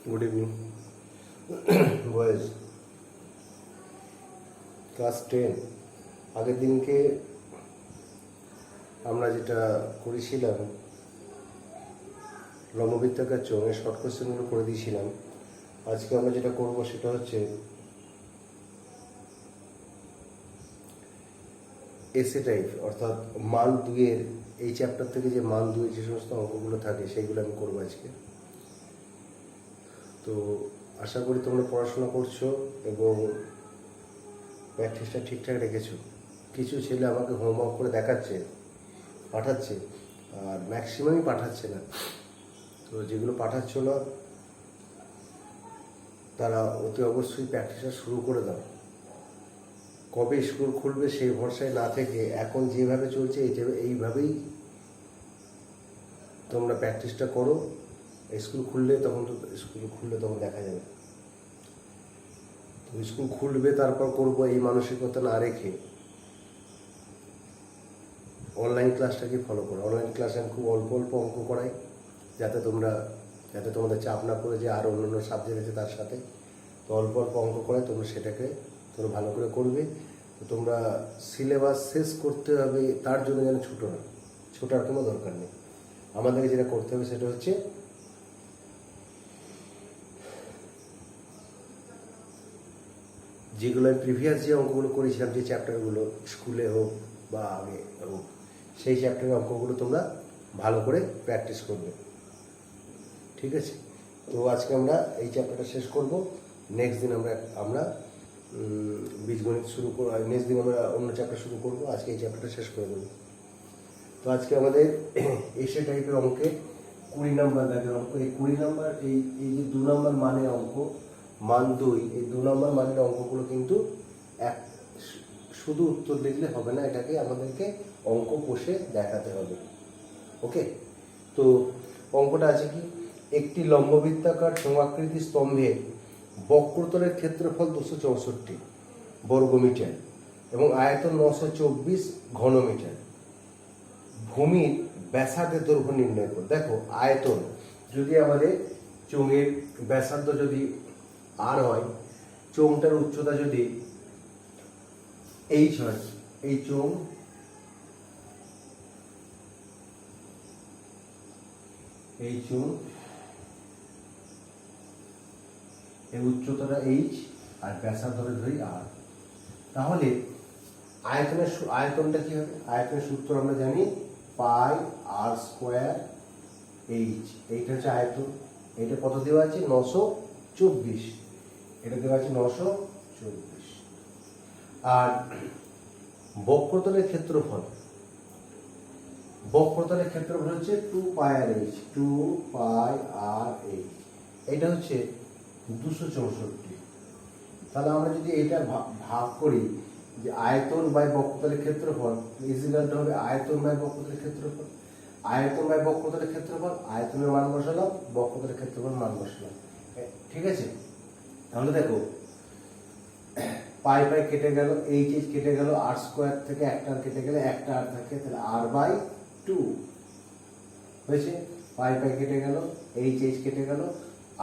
Good evening boys. Class 10 আগের দিনকে আমরা যেটা করেছিলাম লম্ববৃত্তাকার চোঙের শর্ট কোশ্চেনগুলো করে দিয়েছিলাম। আজকে আমরা যেটা করব সেটা হচ্ছে এসে টাইপ, অর্থাৎ মান 2-এর এই চ্যাপ্টার থেকে যে মান 2-এর যে সমস্ত অঙ্কগুলো থাকে সেইগুলো আমি করবো আজকে। তো আশা করি তোমরা পড়াশোনা করছো এবং প্র্যাকটিসটা ঠিকঠাক রেখেছো। কিছু ছেলে আমাকে হোমওয়ার্ক করে দেখাচ্ছে, পাঠাচ্ছে, আর ম্যাক্সিমামই পাঠাচ্ছে না। তো যেগুলো পাঠাচ্ছ না তারা অতি অবশ্যই প্র্যাকটিসটা শুরু করে দাও। কবে স্কুল খুলবে সেই ভরসায় না থেকে এখন যেভাবে চলছে এইভাবেই তোমরা প্র্যাকটিসটা করো। স্কুল খুললে তখন দেখা যাবে। তো স্কুল খুলবে তারপর করবো এই মানসিকতা না রেখে অনলাইন ক্লাসটাকে ফলো করো। অনলাইন ক্লাসে আমি খুব অল্প অল্প অঙ্ক করাই, যাতে তোমাদের চাপ না পড়ে যে আর অন্যান্য সাবজেক্ট আছে তার সাথে। তো অল্প অল্প অঙ্ক করাই, তোমরা তোমরা ভালো করে করবে। তো তোমরা সিলেবাস শেষ করতে হবে, তার জন্য যেন ছোটার কোনো দরকার নেই। আমাদেরকে যেটা করতে হবে সেটা হচ্ছে যেগুলো আমি প্রিভিয়াস যে অঙ্কগুলো করেছিলাম, যে চ্যাপ্টারগুলো স্কুলে হোক বা আগে হোক, সেই চ্যাপ্টারের অঙ্কগুলো তোমরা ভালো করে প্র্যাকটিস করবে, ঠিক আছে? তো আজকে আমরা এই চ্যাপ্টারটা শেষ করব। নেক্সট দিন আমরা বীজগণিত শুরু করব, নেক্সট দিন আমরা অন্য চ্যাপ্টার শুরু করব। আজকে এই চ্যাপ্টারটা শেষ করে দেবো। তো আজকে আমাদের এসে টাইপের অঙ্কে 20 নম্বর দাগের অঙ্ক। এই 20 নম্বর এই যে 2 নম্বর মানের অঙ্ক, মান 2, এই 2 নম্বর মানের অঙ্কগুলো কিন্তু শুধু উত্তর লিখলে হবে না, এটাকে আমাদেরকে অঙ্ক কষে দেখাতে হবে। ওকে, তো অঙ্কটা আছে কি, একটি লম্ববৃত্তাকার চোঙাকৃতি স্তম্ভের বক্রতলের ক্ষেত্রফল 264 বর্গমিটার এবং আয়তন 924 ঘনমিটার। ভূমির ব্যাসার্ধের দৈর্ঘ্য নির্ণয় করো। দেখো, আয়তন যদি আমাদের চোঙের ব্যাসার্ধ যদি আর হয়, চোঙটার উচ্চতা যদি এইচ হয়, এই চোঙ এর উচ্চতাটা এইচ আর ব্যাসার্ধটা ধরি আর, তাহলে আয়তনটা কি হবে? আয়তনের সূত্র আমরা জানি, পাই আর স্কোয়ার এইচ। এইটা হচ্ছে আয়তন। এটা কত দেওয়া আছে? 924। এটা দেওয়া আছে 924। আর বক্রতলের ক্ষেত্রফল হচ্ছে 2 pi r H, 2 pi r H. এটা হচ্ছে 264। তাহলে আমরা যদি এটা ভাগ করি যে আয়তন বাই বক্রতলের ক্ষেত্রফল ইজিক্যাল টু হবে আয়তন বাই বক্রতলের ক্ষেত্রফল। আয়তন বাই বক্রতলের ক্ষেত্রফল, আয়তনের মান বসালাম, বক্রতলের ক্ষেত্রফল মান বসালাম, ঠিক আছে? তাহলে দেখো, পাই পাই কেটে গেল, এইচ এইচ কেটে গেল, আর স্কোয়ার থেকে একটা আর কেটে গেলে একটা আর থাকে, তাহলে আর বাই 2 হয়েছে। পাই পাই কেটে গেল, এইচ এইচ কেটে গেল,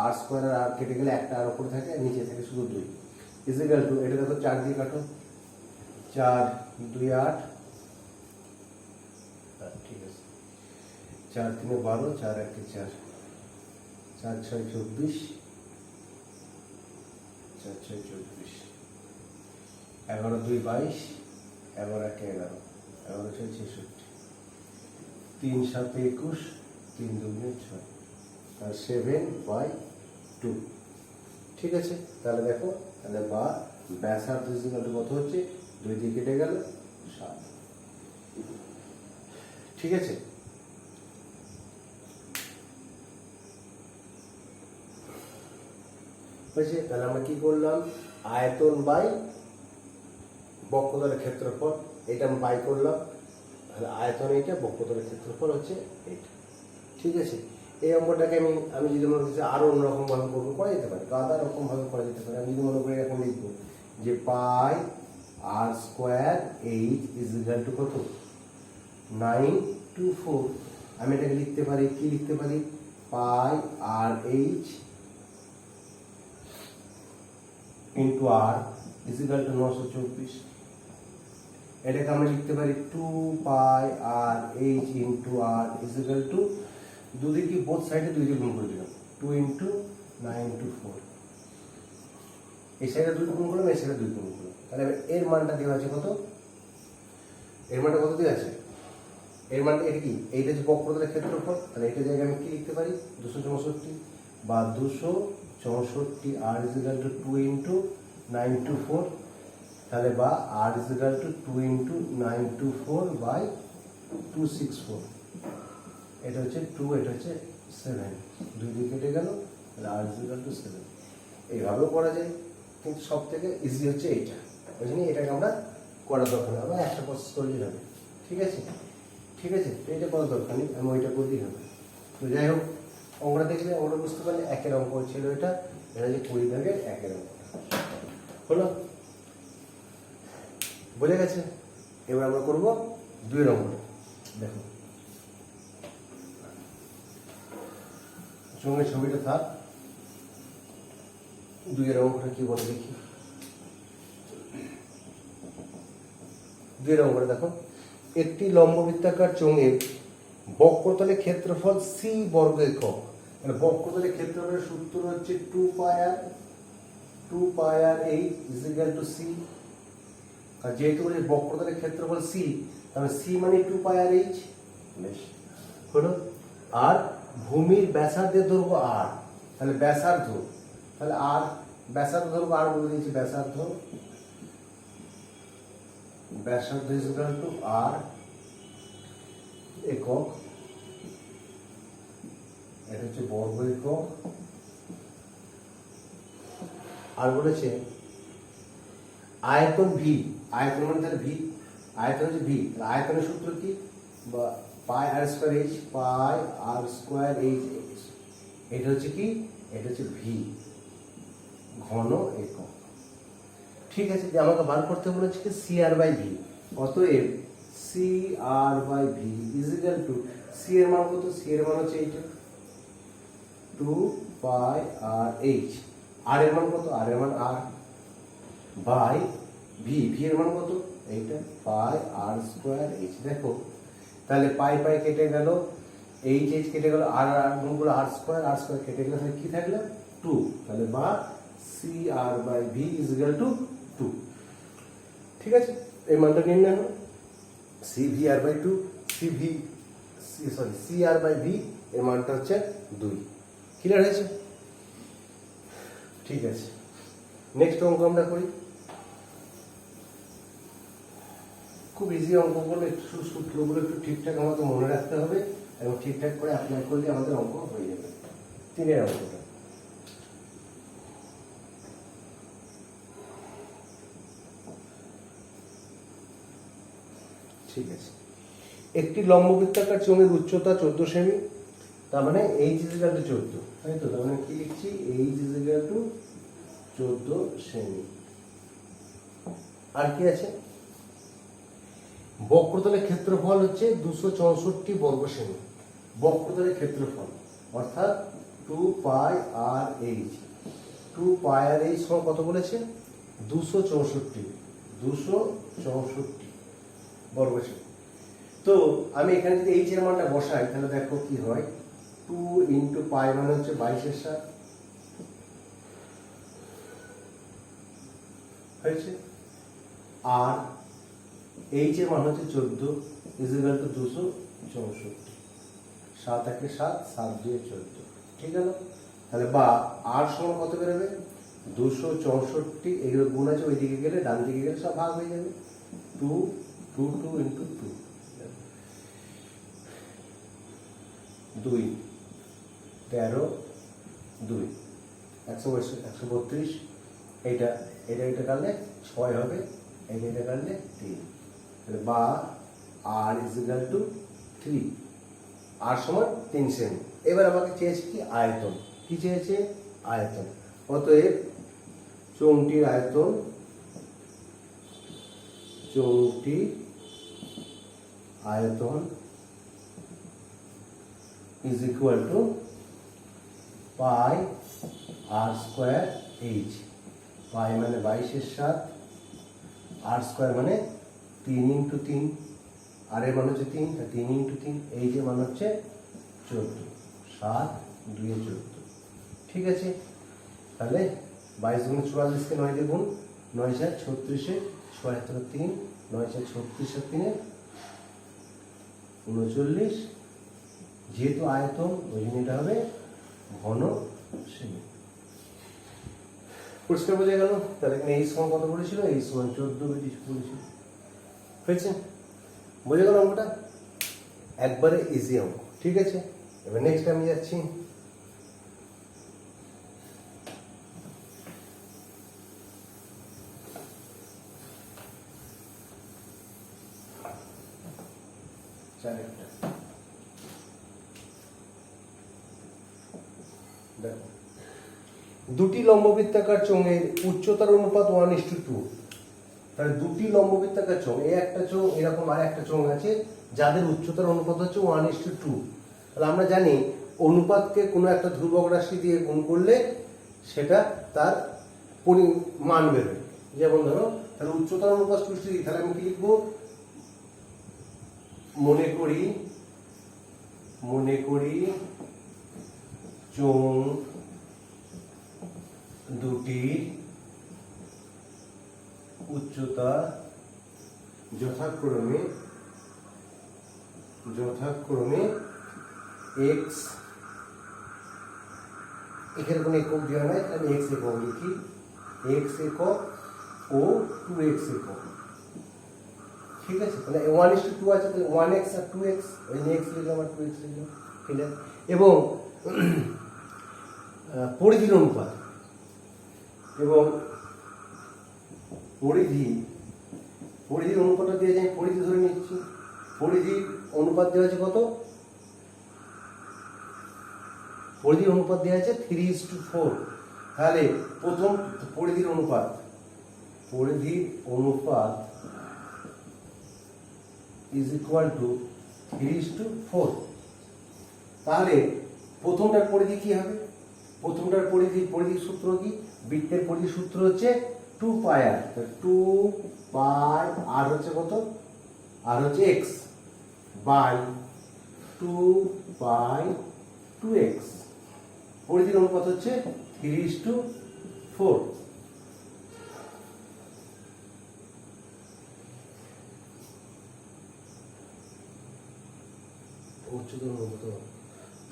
আর স্কোয়ার আর কেটে গেলে একটা আর উপরে থাকে, নিচে থাকে শুধু 2 ইজিক্যাল টু, এটা দেখো 4 দিয়ে কাটো, 4 2 8, ঠিক আছে, 4 3 12, 4 1 4, 4 6 24, 4 6 24, 11 2 22, 11 1 11, 11 6 66, 3 7 21, 3 2 6, আর 7/2, ঠিক আছে? তাহলে দেখো, তাহলে বা ব্যাসার্ধ কত হচ্ছে, 2 দিয়ে কেটে গেল 7, ঠিক আছে? তাহলে আমরা কি করলাম, আয়তন বাই বক্রতলের ক্ষেত্রফল, এটা আমি বাই করলাম। তাহলে আয়তন এইটা, বক্রতলের ক্ষেত্রফল হচ্ছে এইটা, ঠিক আছে? এই অঙ্কটাকে আমি যদি মনে করছি আরো অন্যরকম ভাবে করবো, করা যেতে পারে, গাদা রকম ভাবে করা যেতে পারে। আমি যদি মনে করি এখন লিখবো যে pi r square h is equal to কত, 924। আমি এটাকে লিখতে পারি, কি লিখতে পারি, pi r h into r is equal to 924। এটাকে আমরা লিখতে পারি 2 pi r h into r is equal to, দুদিকে বোথ সাইডে 2 দিয়ে গুণ করে দিলাম, 2 ইন্টু 9 ইন্টু 4। এই সাইডে 2 গুণ করলাম, এই সাইডে 2 গুণ করলাম। তাহলে এর মানটা দেওয়া আছে কত? এর মানটা কত দেওয়া আছে? এর মানটা এটা কি? এইটা যে বক্রতলের ক্ষেত্রফল, তাহলে এটা জায়গায় আমি কি লিখতে পারি? 264 বা 264 r is equal to 2 into 9 two 4, তাহলে বা r is equal to 2 into 9 two 4 by 264। এটা হচ্ছে 2, এটা হচ্ছে 7, 2 দিয়ে কেটে গেল, তাহলে আর ইজিক্যাল টু 7। এইভাবেও করা যায়, কিন্তু সব থেকে ইজি হচ্ছে এইটা, ওই জন্য এটাকে আমরা করার দরকার নেই, আমরা 125 করলেই হবে। ঠিক আছে, ঠিক আছে, তো এটা করার দরকার নেই, আমি ওইটা করলেই হবে। তো যাই হোক, অঙ্কটা দেখলে আমরা বুঝতে পারলে একের অঙ্ক ছিল এটা, এটা যে 20 ভাগের একের অঙ্ক হলো, বোঝা গেছে? এবার আমরা করবো 2 এর অঙ্কটা। দেখো সঙ্গে ছবিটা থাক, 2 এর অঙ্কটা কি বলে দেখি। 2 এর অঙ্কটা দেখো, একটি লম্ববৃত্তাকার চোঙের বক্রতলের ক্ষেত্রফল সি বর্গ একক। মানে বক্রতলের ক্ষেত্রফলের সূত্র হচ্ছে 2 pi r H is equal to C. আর যেহেতু বক্রতলের ক্ষেত্রফল সি, তাহলে সি মানে 2 পাই আর এইচ, বেশ হলো। আর ভূমির ব্যাসার্ধের দৈর্ঘ্য আর, তাহলে ব্যাসার্ধ, তাহলে আর ব্যাসার্ধ দৈর্ঘ্য আর বলে দিয়েছি, ব্যাসার্ধ ইজিক্যাল টু আর একক, এটা হচ্ছে বর্গ একক। আর বলেছে আয়তন ভি, আয়তন মানে তাহলে ভি, আয়তন হচ্ছে ভি, আয়তনের সূত্র কি? বা পাই আর স্কয়ার এইচ, পাই আর স্কয়ার এইচ, এটা হচ্ছে কি? এটা হচ্ছে ভি, ঘন একক। ঠিক আছে, যে আমাকে বার করতে বলেছে কি সি আর বাই ভি, অতএব c R by V equal to, c এর মান কত? সি এর মান হচ্ছে এইটা 2 পাই আর এইচ, আর এর মান কত? আর এর মান আর, বাই ভি, ভি এর মান কত? এইটা পাই আর স্কয়ার এইচ। দেখো তাহলে পাই পাই কেটে গেল, এইচ এইচ কেটে গেল, আর আর গুণগুলো আর স্কয়ার কেটে গেল, তাহলে কি থাকলো? 2। তাহলে বা C R by V equal to 2। ঠিক আছে, এই মানটা নির্ণয় হলো C V R by 2, C R by V এর মানটা হচ্ছে 2। ক্লিয়ার হয়েছে? ঠিক আছে, নেক্সট অঙ্ক আমরা করি। খুব ইজি অঙ্কগুলো, একটু সূত্রগুলো একটু ঠিকঠাক আমাদের মনে রাখতে হবে এবং ঠিকঠাক করে অ্যাপ্লাই করলে আমাদের অঙ্ক হয়ে যাবে। 3 এর অঙ্কটা, ঠিক আছে। একটি লম্ববৃত্তাকার চোঙের উচ্চতা 14 সেমি, তার মানে এইচ ইজিক্যাল টু 14, তাই তো? তার মানে কি লিখছি? এইচ ইজিক্যাল টু 14 সেমি। আর কি আছে? বক্রতলের ক্ষেত্রফল হচ্ছে 264 বর্গ সেমি, বক্রতলের ক্ষেত্রফল অর্থাৎ 2 pi r H, 2 pi r H সমান কত বলেছে? 264 বর্গ সেমি। তো আমি এখানে যদি এইচ এর মানটা বসাই, তাহলে দেখো কি হয়, 2 ইন্টু পাই মানে হচ্ছে 22/7 হয়েছে, আর এইচ এর মান হচ্ছে 14 ইজিক্যাল টু 264, 7 1 7, 7 2 14, ঠিক আছে? তাহলে বা আর সমান কত বেরোবে? 264, এগুলো গুণ আছে, ওই দিকে গেলে ডান দিকে গেলে সব ভাগ হয়ে যাবে, 2 2 2 ইন্টু 2, 2 13 2 132, এইটা এটা এটা কাটলে 6 হবে, এটা কাটলে 3, তাহলে বা আর ইজিক্যাল টু 3, আর সমান 3 সেমি। এবার আমাকে চেয়েছে কি? আয়তন। কি চেয়েছে? আয়তন। অতএব চোঙটির আয়তন, is equal to pi r square h pi মানে 22/7, আর স্কোয়ার মানে 3 × 3, আর এর মান হচ্ছে 3, 3 × 3, এই যে মান হচ্ছে 14, 7 2 14। ঠিক আছে, তাহলে 22 × 44 কে 9 দিয়ে গুণ, 9 4 36, 76 3, 9 4 36 3 39, যেহেতু আয়তন ওই জন্য এটা হবে ঘন সেমি। পরিষ্কার বোঝা গেল? তাহলে এখানে এই সমান কত পড়েছিল? এই সমান 14 ব্রিটিশ পড়েছিল। হয়েছে? বোঝা গেল অঙ্কটা? একবারে ইজি অঙ্ক। ঠিক আছে, এবার নেক্সট আমি যাচ্ছি। দুটি লম্ববৃত্তাকার চোঙের উচ্চতার অনুপাত 1:2। তাহলে দুটি লম্ববৃত্তাকার চোঙ, এই একটা চোঙ এরকম আর একটা চোঙ আছে যাদের উচ্চতার অনুপাত হচ্ছে 1:2। তাহলে আমরা জানি অনুপাতকে কোনো একটা ধ্রুবক রাশি দিয়ে গুণ করলে সেটা তার মান বেরোয়। যেমন ধরো, তাহলে উচ্চতার অনুপাত 2:3, তাহলে আমি কি লিখবো? মনে করি চোঙ দুটির উচ্চতা যথাক্রমে x, এখানে কোনো একক দেওয়া নাই, আমি x একক লিখি, x একক ও 2x একক। ঠিক আছে, তাহলে 1:2 আছে, তাহলে 1x আর 2x, ওই x লিখলাম আর 2x লিখলাম। ঠিক আছে, এবং পরিধির অনুপাত, এবং পরিধির অনুপাতটা দিয়ে যায়, পরিধি ধরে নিচ্ছি। পরিধির অনুপাত দেওয়া আছে কত? পরিধির অনুপাত দেওয়া আছে 3:4। তাহলে প্রথম পরিধির অনুপাত ইজ ইকুয়াল টু 3:4। তাহলে প্রথমটার পরিধি কি হবে? প্রথমটার পরিধির সূত্র কি? বৃত্তের পরিধির সূত্র হচ্ছে 2πr। 2πr হচ্ছে কত? আর হচ্ছে x বাই 2π2x। পরিধির অনুপাত হচ্ছে 3:4।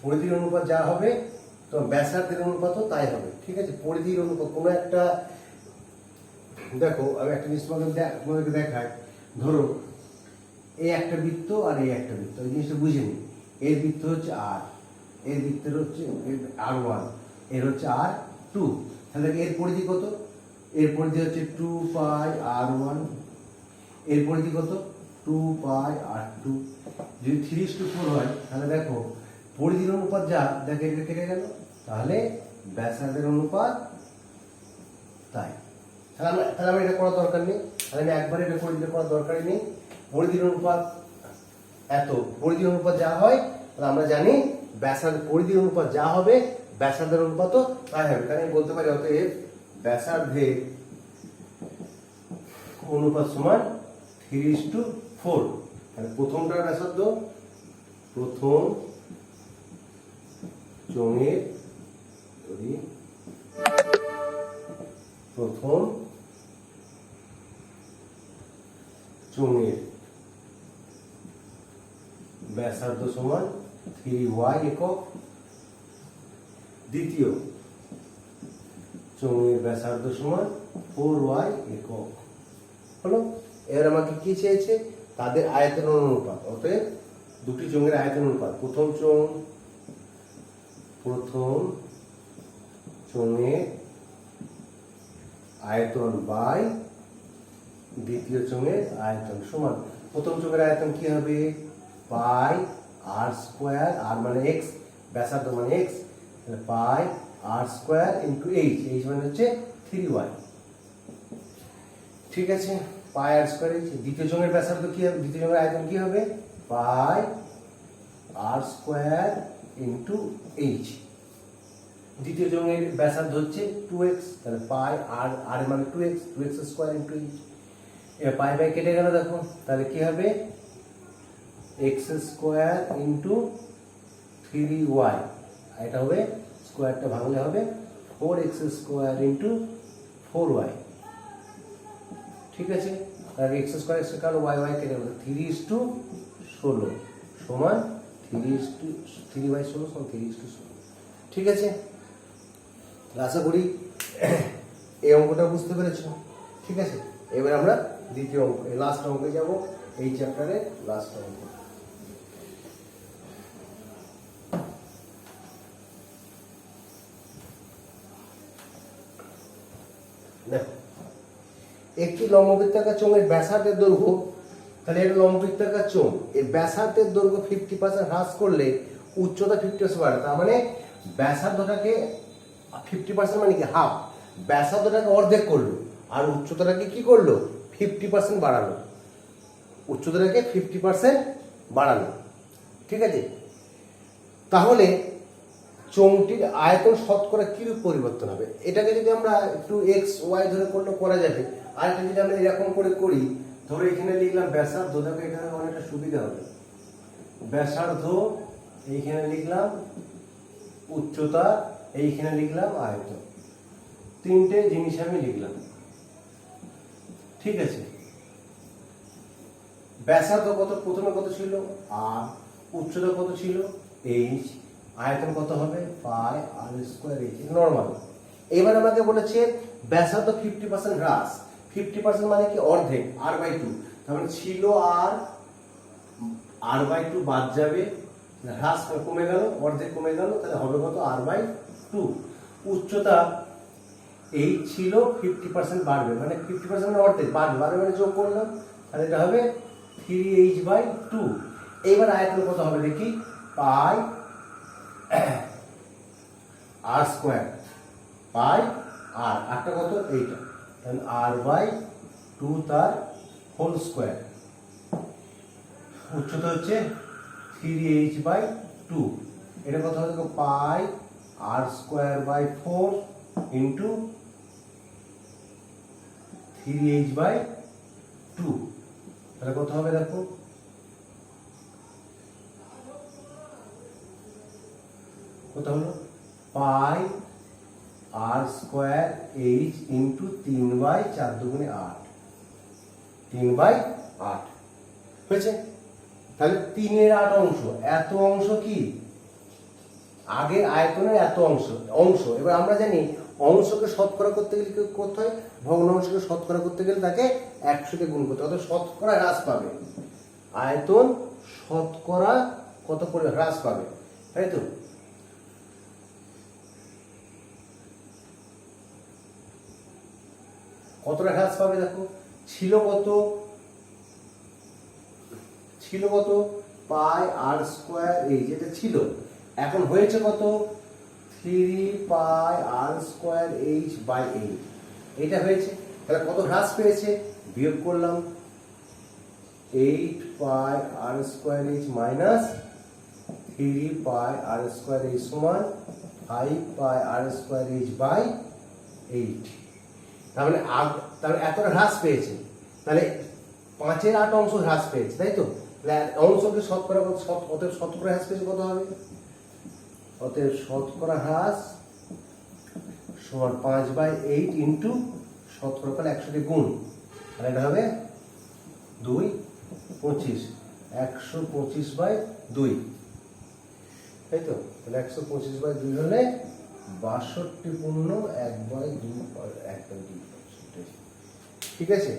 পরিধির অনুপাত যা হবে তো ব্যাসার্ধের অনুপাতও তাই হবে। ঠিক আছে, পরিধির অনুপাত কোনো একটা, দেখো আমি একটা জিনিস তোমাদেরকে দেখাই। ধরো এই একটা বৃত্ত আর এই একটা বৃত্ত, এই জিনিসটা বুঝে নি। এর বৃত্ত হচ্ছে আর, এর বৃত্তের হচ্ছে R1, এর হচ্ছে R2। তাহলে এর পরিধি কত? এর পরিধি হচ্ছে 2πr1, এর পরিধি কত? 2πr2। যদি 3:4 হয় তাহলে দেখো পরিধির অনুপাত যা, দেখো এটা কেটে গেল, তাহলে ব্যাসার্ধের অনুপাত তাই। তাহলে আমার এটা করার দরকার নেই, তাহলে আমি একবারে এটা পরিধি করার দরকারই নেই। পরিধির অনুপাত এত, পরিধির অনুপাত যা হয় তাহলে আমরা জানি পরিধির অনুপাত যা হবে ব্যাসার্ধের অনুপাতও তাই হবে। তাহলে আমি বলতে পারি অতএব ব্যাসার্ধের অনুপাত সমান 3:4। তাহলে প্রথমটার ব্যাসার্ধ, প্রথম চোঙের ব্যাসার্ধ সমান 3y একক, দ্বিতীয় চোঙের ব্যাসার্ধ সমান 4y একক। হলো? এবার আমাকে কি চেয়েছে? তাদের আয়তনের অনুপাত। অতএব দুটি চোঙের আয়তন অনুপাত, প্রথম চোঙের আয়তন বাই দ্বিতীয় চোঙের আয়তন সমান, প্রথম চোঙের আয়তন কি হবে? পাই আর স্কোয়ার, আর মানে এক্স, ব্যাসার্ধ মানে এক্স, পাই r square into H, H মানে হচ্ছে 3y। ঠিক আছে, পাই আর স্কোয়ার এইচ। দ্বিতীয় চোঙের ব্যাসার্ধ কি হবে? দ্বিতীয় চোঙের আয়তন কি হবে? পাই আর স্কোয়ার ইন্টু এইচ। দ্বিতীয় চোঙের ব্যাসার্ধ হচ্ছে 2x, তাহলে পাই আর আর এর মানে 2x স্কোয়ার ইন্টু এইচ। এবার পাই বাই কেটে গেল দেখো, তাহলে কি হবে এক্স স্কোয়ার ইন্টু 3y, এটা হবে স্কোয়ারটা ভাঙলে হবে 4x স্কোয়ার ইন্টু 4y। ঠিক আছে, তাহলে এক্স স্কোয়ার এক্স কারণ ওয়াই ওয়াই কেটে গেল 3:16 সমান 3/16 সমান 3:16। ঠিক আছে, আশা করি এই অঙ্কটা বুঝতে পেরেছ। ঠিক আছে, এবার আমরা দ্বিতীয় অঙ্ক লাস্ট অঙ্কে যাব, এই চ্যাপ্টারের লাস্ট অঙ্ক। দেখো, একটি লম্ববৃত্তাকার চোঙের ব্যাসার্ধের দৈর্ঘ্য, তাহলে এটা লম্ববৃত্তাকার চোঙ, এই ব্যাসার্ধের দৈর্ঘ্য 50% হ্রাস করলে উচ্চতা 50% বাড়ে। তার মানে ব্যাসার্ধটাকে 50% মানে কি হাফ, ব্যাসার্ধটাকে অর্ধেক করলো আর উচ্চতাটাকে কি করলো 50% বাড়ালো, উচ্চতাটাকে 50% বাড়ালো। ঠিক আছে, তাহলে চোঙটির আয়তন শতকরা কিরূপ পরিবর্তন হবে? এটাকে যদি আমরা একটু এক্স ওয়াই ধরে করলে করা যাবে, আর এটা যদি আমরা এরকম করে করি, ধরো এখানে লিখলাম ব্যাসার্ধ, দেখো এখানে অনেকটা সুবিধা হবে, ব্যাসার্ধ এইখানে লিখলাম, উচ্চতা এইখানে লিখলাম, আয়তন, তিনটে জিনিস আমি লিখলাম। ঠিক আছে, ব্যাসার্ধ কত, প্রথমে কত ছিল আর, উচ্চতা কত ছিল এইচ, আয়তন কত হবে পাই আর স্কোয়ার এইচ, নর্মাল। এবার আমাকে বলেছে ব্যাসার্ধ 50% হ্রাস, 50% মানে কি অর্ধেক, r/2, তার মানে ছিল r/2 বাদ যাবে, হ্রাস কমে গেল, অর্ধেক কমে গেল, তাহলে হবে কত r/2। উচ্চতা এই ছিল 50% বাড়বে, মানে 50% মানে অর্ধেক বাড়বে, বাড়বে মানে যোগ করলাম, তাহলে এটা হবে 3h/2। এইবার আয়তন কত হবে দেখি, পাই আর স্কোয়ার, পাই আর আরটা কত এইটা, তাহলে r/2 তার হোল স্কোয়ার, উচ্চতা হচ্ছে 3h/2, এটা কত হবে দেখো পাই r square by 4 into 3h/2, তাহলে কত হবে দেখো, কত হলো পাই আর স্কোয়ার এইচ ইন্টু 3/4 দুগুণে 8, 3/8 হয়েছে। তাহলে 3/8 অংশ, এত অংশ কি আগে আয়তনের এত অংশ। এবার আমরা জানি অংশকে শতকরা করতে গেলে কি করতে হয়, ভগ্নাংশকে শতকরা করতে গেলে তাকে 100 তে গুণ করতে হয়, অর্থাৎ শতকরা হ্রাস পাবে, আয়তন শতকরা কত করে হ্রাস পাবে, তাই তো। কতটা হ্রাস পাবে দেখো, ছিল কত পাই আর স্কোয়ার এই যেটা ছিল, এখন হয়েছে কত 3 পাই আর স্কোয়ার h/8, এটা হয়েছে। তাহলে কত হ্রাস পেয়েছে, বিয়োগ করলাম 8 পাই আর স্কোয়ার h মাইনাস 3 পাই আর স্কোয়ার h সমান 5 পাই আর স্কোয়ার h/8। তাহলে এতটা হ্রাস পেয়েছে, তাহলে 5/8 অংশ হ্রাস পেয়েছে, তাই তো। অংশকে শতকরা অতএব শতকরা হ্রাস পেয়েছে কত হবে, অতএব শতকরা হ্রাস সমান 5/8 ইন্টু শতকরা কাল 100 তে গুণ, তাহলে এটা হবে 2/25, 125/2, তাই তো। তাহলে 125/2 হলে 62 পূর্ণ 1/2, ঠিক আছে।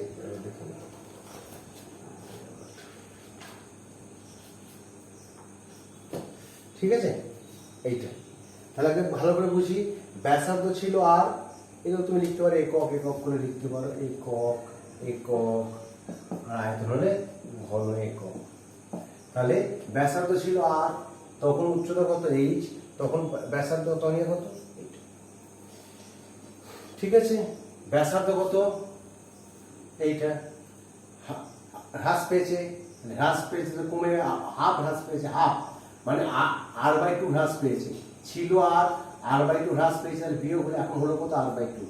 দেখুন ঠিক আছে, এইটা তাহলে আগে ভালো করে বুঝি। ব্যাসার্ধ ছিল আর, এগুলো তুমি লিখতে পারো একক একক করে লিখতে পারো, একক একক, আর আয়তন হলে ঘন একক। তাহলে ব্যাসার্ধ ছিল আর, তখন উচ্চতা কত এইচ, তখন ব্যাসার্ধ তখন কত, ঠিক আছে। ব্যাসার্ধ কত এইটা, হ্রাস পেয়েছে তো কমে হাফ হ্রাস পেয়েছে, হাফ মানে r/2 হ্রাস পেয়েছে, ছিল আর আর বাই টু হ্রাস পেয়েছে, বিয়োগ হলে এখন হলো কত, আর বাই টু।